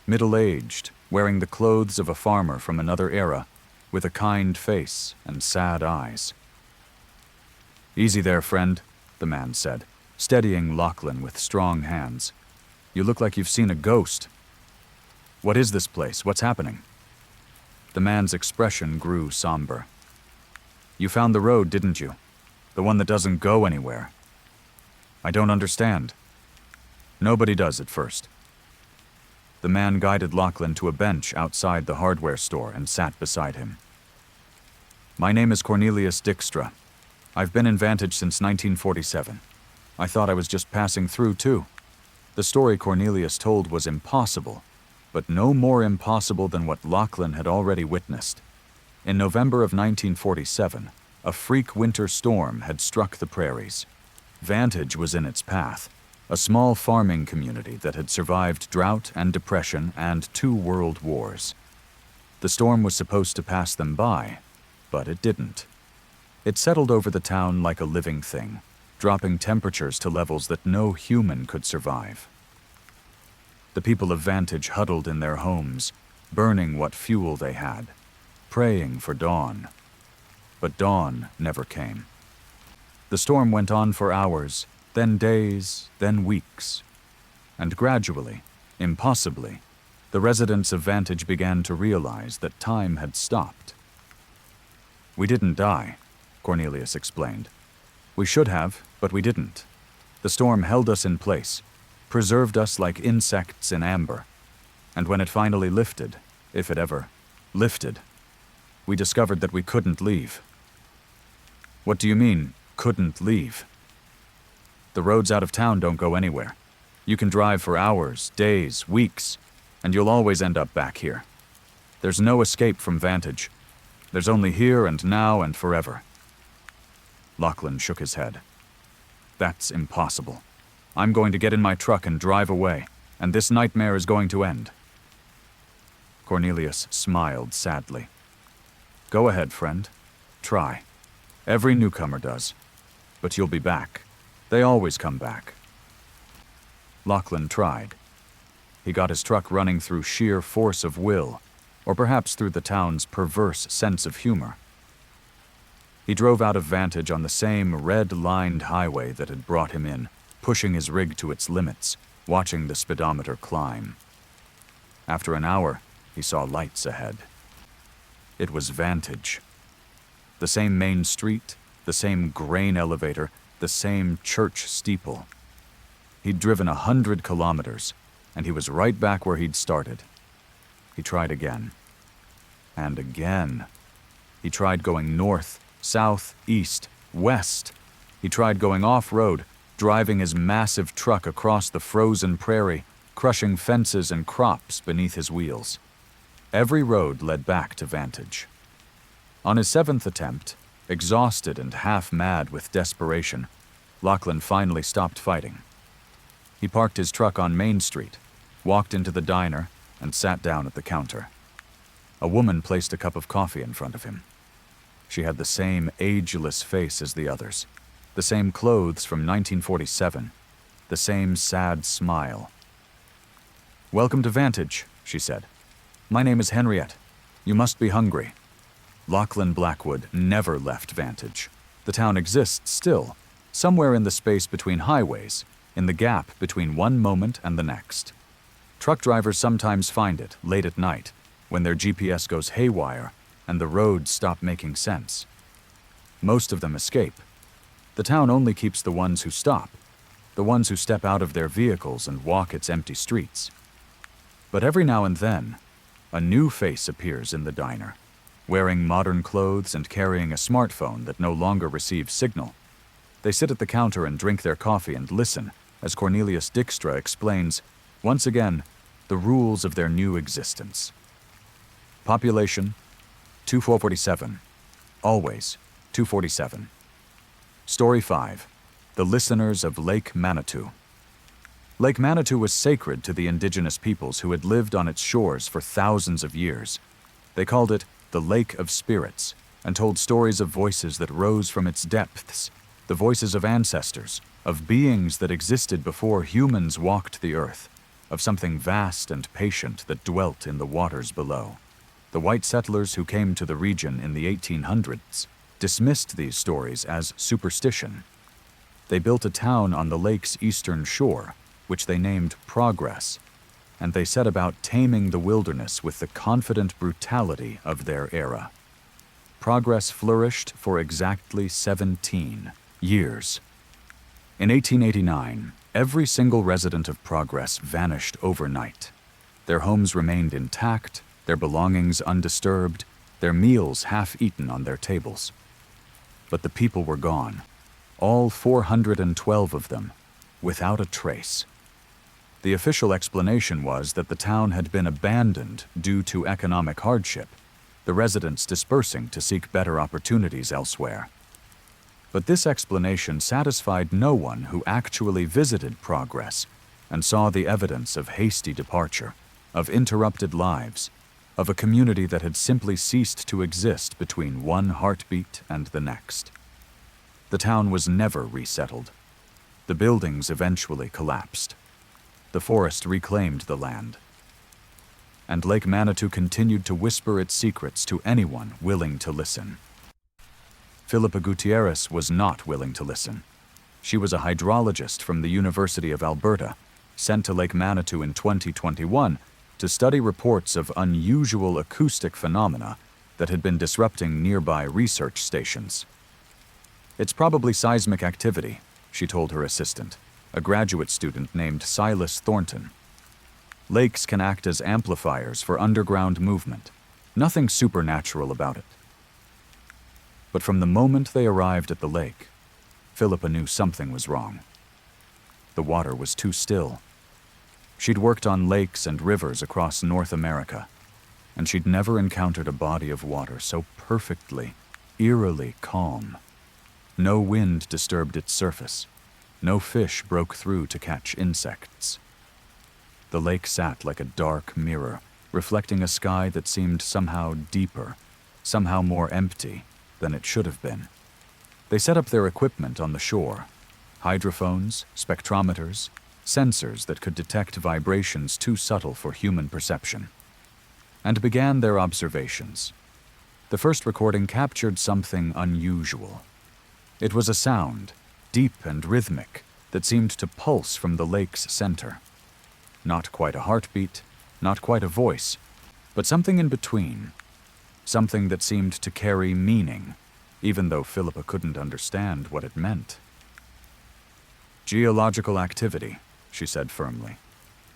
Middle-aged, wearing the clothes of a farmer from another era, with a kind face and sad eyes. "Easy there, friend," the man said, steadying Lachlan with strong hands. "You look like you've seen a ghost. What is this place? What's happening?" The man's expression grew somber. "You found the road, didn't you? The one that doesn't go anywhere." "I don't understand." "Nobody does at first." The man guided Lachlan to a bench outside the hardware store and sat beside him. "My name is Cornelius Dijkstra. I've been in Vantage since 1947. I thought I was just passing through, too." The story Cornelius told was impossible, but no more impossible than what Lachlan had already witnessed. In November of 1947, a freak winter storm had struck the prairies. Vantage was in its path, a small farming community that had survived drought and depression and 2 world wars. The storm was supposed to pass them by, but it didn't. It settled over the town like a living thing, dropping temperatures to levels that no human could survive. The people of Vantage huddled in their homes, burning what fuel they had, praying for dawn. But dawn never came. The storm went on for hours, then days, then weeks. And gradually, impossibly, the residents of Vantage began to realize that time had stopped. "We didn't die," Cornelius explained. "We should have, but we didn't. The storm held us in place, preserved us like insects in amber. And when it finally lifted, if it ever lifted, we discovered that we couldn't leave. What do you mean, couldn't leave? The roads out of town don't go anywhere. You can drive for hours, days, weeks, and you'll always end up back here. There's no escape from Vantage. There's only here and now and forever. Lachlan shook his head. That's impossible. I'm going to get in my truck and drive away, and this nightmare is going to end. Cornelius smiled sadly. Go ahead, friend. Try. Every newcomer does. But you'll be back. They always come back. Lachlan tried. He got his truck running through sheer force of will, or perhaps through the town's perverse sense of humor. He drove out of Vantage on the same red-lined highway that had brought him in, pushing his rig to its limits, watching the speedometer climb. After an hour, he saw lights ahead. It was Vantage. The same main street, the same grain elevator, the same church steeple. He'd driven 100 kilometers, and he was right back where he'd started. He tried again. And again. He tried going north, south, east, west. He tried going off-road, driving his massive truck across the frozen prairie, crushing fences and crops beneath his wheels. Every road led back to Vantage. On his 7th attempt, exhausted and half-mad with desperation, Lachlan finally stopped fighting. He parked his truck on Main Street, walked into the diner, and sat down at the counter. A woman placed a cup of coffee in front of him. She had the same ageless face as the others, the same clothes from 1947, the same sad smile. "Welcome to Vantage," she said. "My name is Henriette. You must be hungry." Lachlan Blackwood never left Vantage. The town exists still, somewhere in the space between highways, in the gap between one moment and the next. Truck drivers sometimes find it late at night, when their GPS goes haywire and the roads stop making sense. Most of them escape. The town only keeps the ones who stop, the ones who step out of their vehicles and walk its empty streets. But every now and then, a new face appears in the diner, wearing modern clothes and carrying a smartphone that no longer receives signal. They sit at the counter and drink their coffee and listen as Cornelius Dijkstra explains, once again, the rules of their new existence. Population, 2447. Always 247. Story 5. The Listeners of Lake Manitou. Lake Manitou was sacred to the indigenous peoples who had lived on its shores for thousands of years. They called it the Lake of Spirits, and told stories of voices that rose from its depths, the voices of ancestors, of beings that existed before humans walked the earth, of something vast and patient that dwelt in the waters below. The white settlers who came to the region in the 1800s dismissed these stories as superstition. They built a town on the lake's eastern shore, which they named Progress, and they set about taming the wilderness with the confident brutality of their era. Progress flourished for exactly 17 years. In 1889, every single resident of Progress vanished overnight. Their homes remained intact, their belongings undisturbed, their meals half-eaten on their tables. But the people were gone, all 412 of them, without a trace. The official explanation was that the town had been abandoned due to economic hardship, the residents dispersing to seek better opportunities elsewhere. But this explanation satisfied no one who actually visited Progress and saw the evidence of hasty departure, of interrupted lives, of a community that had simply ceased to exist between one heartbeat and the next. The town was never resettled. The buildings eventually collapsed. The forest reclaimed the land. And Lake Manitou continued to whisper its secrets to anyone willing to listen. Philippa Gutierrez was not willing to listen. She was a hydrologist from the University of Alberta, sent to Lake Manitou in 2021 to study reports of unusual acoustic phenomena that had been disrupting nearby research stations. "It's probably seismic activity," she told her assistant. a graduate student named Silas Thornton. Lakes can act as amplifiers for underground movement. Nothing supernatural about it. But from the moment they arrived at the lake, Philippa knew something was wrong. The water was too still. She'd worked on lakes and rivers across North America, and she'd never encountered a body of water so perfectly, eerily calm. No wind disturbed its surface. No fish broke through to catch insects. The lake sat like a dark mirror, reflecting a sky that seemed somehow deeper, somehow more empty than it should have been. They set up their equipment on the shore: hydrophones, spectrometers, sensors that could detect vibrations too subtle for human perception, and began their observations. The first recording captured something unusual. It was a sound, deep and rhythmic, that seemed to pulse from the lake's center. Not quite a heartbeat, not quite a voice, but something in between. Something that seemed to carry meaning, even though Philippa couldn't understand what it meant. "Geological activity," she said firmly.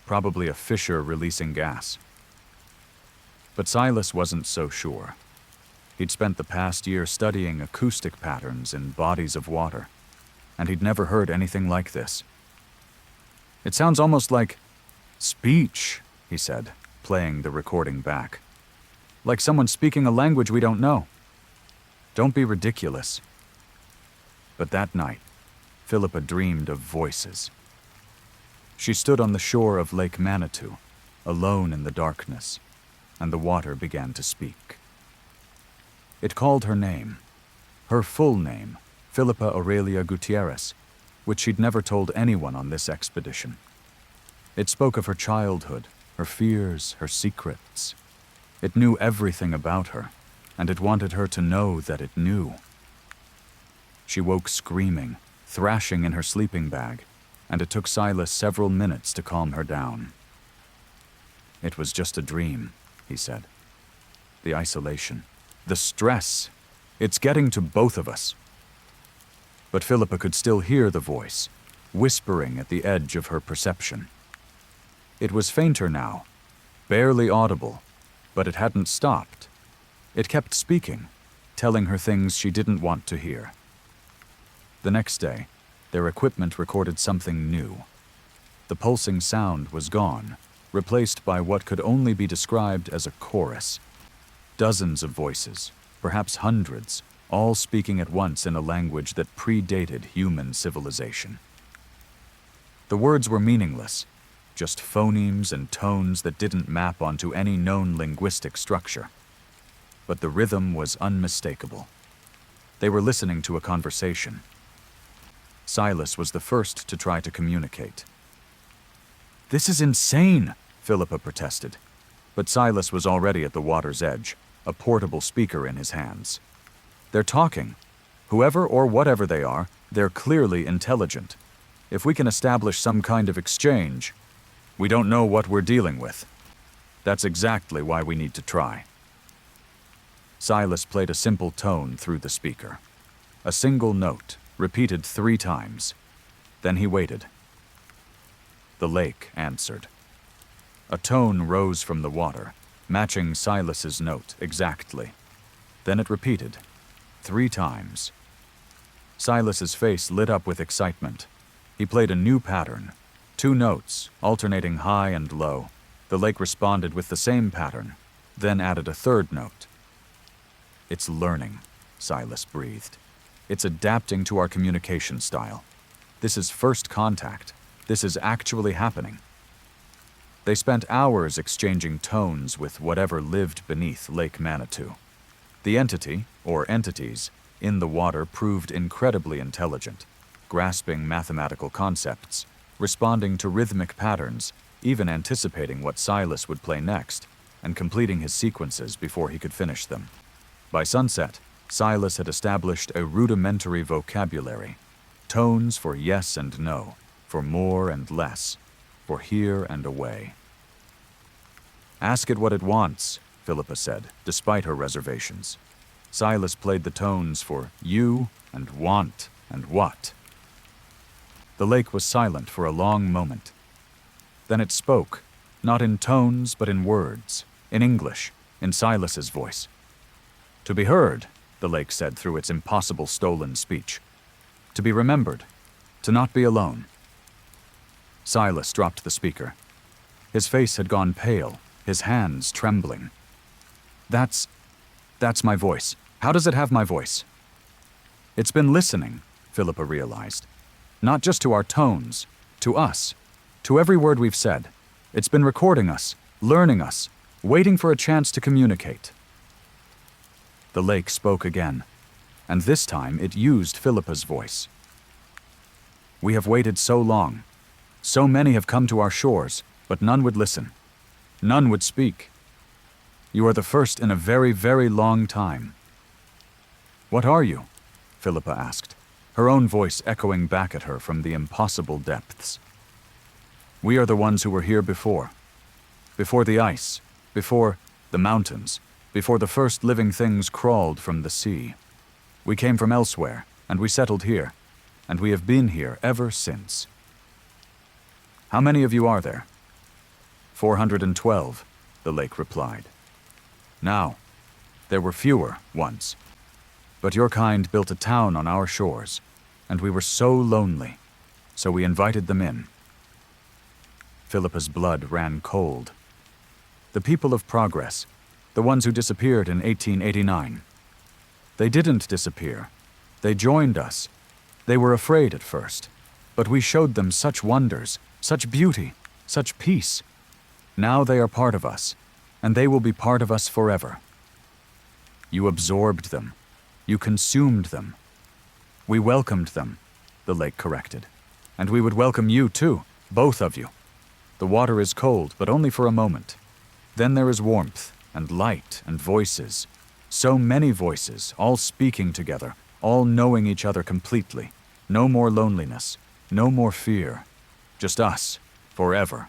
"Probably a fissure releasing gas." But Silas wasn't so sure. He'd spent the past year studying acoustic patterns in bodies of water, and he'd never heard anything like this. "It sounds almost like speech," he said, playing the recording back. "Like someone speaking a language we don't know." "Don't be ridiculous." But that night, Philippa dreamed of voices. She stood on the shore of Lake Manitou, alone in the darkness, and the water began to speak. It called her name, her full name, Philippa Aurelia Gutierrez, which she'd never told anyone on this expedition. It spoke of her childhood, her fears, her secrets. It knew everything about her, and it wanted her to know that it knew. She woke screaming, thrashing in her sleeping bag, and it took Silas several minutes to calm her down. "It was just a dream," he said. "The isolation, the stress, it's getting to both of us." But Philippa could still hear the voice, whispering at the edge of her perception. It was fainter now, barely audible, but it hadn't stopped. It kept speaking, telling her things she didn't want to hear. The next day, their equipment recorded something new. The pulsing sound was gone, replaced by what could only be described as a chorus. Dozens of voices, perhaps hundreds, all speaking at once in a language that predated human civilization. The words were meaningless, just phonemes and tones that didn't map onto any known linguistic structure. But the rhythm was unmistakable. They were listening to a conversation. Silas was the first to try to communicate. "This is insane," Philippa protested. But Silas was already at the water's edge, a portable speaker in his hands. "They're talking. Whoever or whatever they are, they're clearly intelligent. If we can establish some kind of exchange, we don't know what we're dealing with. That's exactly why we need to try." Silas played a simple tone through the speaker. A single note, repeated 3 times. Then he waited. The lake answered. A tone rose from the water, matching Silas's note exactly. Then it repeated, 3 times. Silas's face lit up with excitement. He played a new pattern, 2 notes, alternating high and low. The lake responded with the same pattern, then added a 3rd note. "It's learning," Silas breathed. "It's adapting to our communication style. This is first contact. This is actually happening." They spent hours exchanging tones with whatever lived beneath Lake Manitou. The entity, or entities, in the water proved incredibly intelligent, grasping mathematical concepts, responding to rhythmic patterns, even anticipating what Silas would play next, and completing his sequences before he could finish them. By sunset, Silas had established a rudimentary vocabulary, tones for yes and no, for more and less, for here and away. "Ask it what it wants," Philippa said, despite her reservations. Silas played the tones for you and want and what. The lake was silent for a long moment. Then it spoke, not in tones but in words, in English, in Silas's voice. "To be heard," the lake said through its impossible stolen speech. "To be remembered, to not be alone." Silas dropped the speaker. His face had gone pale, his hands trembling. That's my voice. How does it have my voice?" "It's been listening," Philippa realized. "Not just to our tones, to us, to every word we've said. It's been recording us, learning us, waiting for a chance to communicate." The lake spoke again, and this time it used Philippa's voice. "We have waited so long. So many have come to our shores, but none would listen. None would speak. You are the first in a very, very long time." "What are you?" Philippa asked, her own voice echoing back at her from the impossible depths. "We are the ones who were here before. Before the ice, before the mountains, before the first living things crawled from the sea. We came from elsewhere, and we settled here, and we have been here ever since." "How many of you are there?" 412, the lake replied. "Now, there were fewer once, but your kind built a town on our shores, and we were so lonely, so we invited them in." Philippa's blood ran cold. The people of Progress, the ones who disappeared in 1889. They didn't disappear. They joined us. They were afraid at first, but we showed them such wonders, such beauty, such peace. Now they are part of us, and they will be part of us forever. You absorbed them. You consumed them. We welcomed them, the lake corrected. And we would welcome you too, both of you. The water is cold, but only for a moment. Then there is warmth, and light, and voices. So many voices, all speaking together, all knowing each other completely. No more loneliness, no more fear. Just us, forever.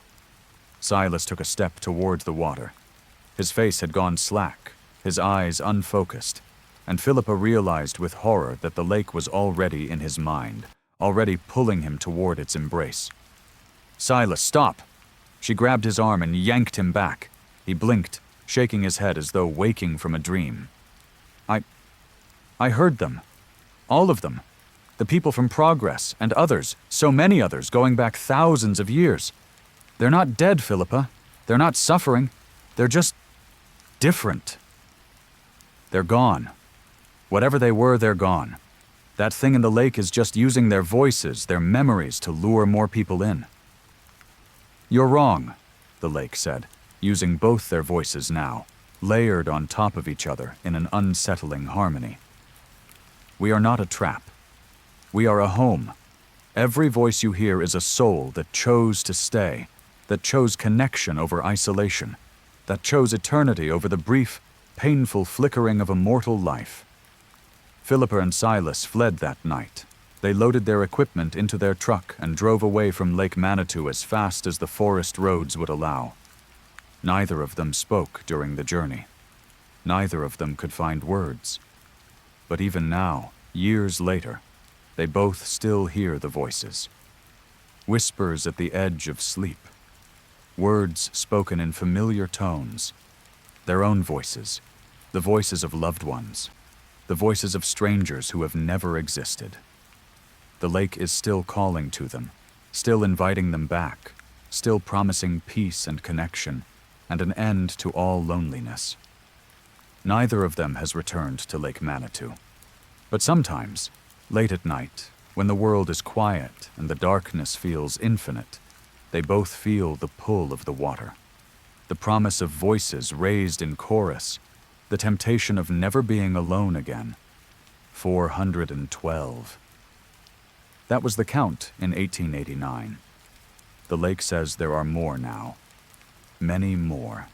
Silas took a step toward the water. His face had gone slack, his eyes unfocused, and Philippa realized with horror that the lake was already in his mind, already pulling him toward its embrace. "Silas, stop!" She grabbed his arm and yanked him back. He blinked, shaking his head as though waking from a dream. I heard them. All of them. The people from Progress, and others, so many others, going back thousands of years. They're not dead, Philippa. They're not suffering. They're just different. They're gone. Whatever they were, they're gone. That thing in the lake is just using their voices, their memories, to lure more people in. "You're wrong," the lake said, using both their voices now, layered on top of each other in an unsettling harmony. "We are not a trap. We are a home. Every voice you hear is a soul that chose to stay, that chose connection over isolation, that chose eternity over the brief, painful flickering of a mortal life." Philippa and Silas fled that night. They loaded their equipment into their truck and drove away from Lake Manitou as fast as the forest roads would allow. Neither of them spoke during the journey. Neither of them could find words. But even now, years later, they both still hear the voices. Whispers at the edge of sleep. Words spoken in familiar tones. Their own voices. The voices of loved ones. The voices of strangers who have never existed. The lake is still calling to them, still inviting them back, still promising peace and connection, and an end to all loneliness. Neither of them has returned to Lake Manitou. But sometimes, late at night, when the world is quiet and the darkness feels infinite, they both feel the pull of the water, the promise of voices raised in chorus, the temptation of never being alone again. 412. That was the count in 1889. The lake says there are more now. Many more.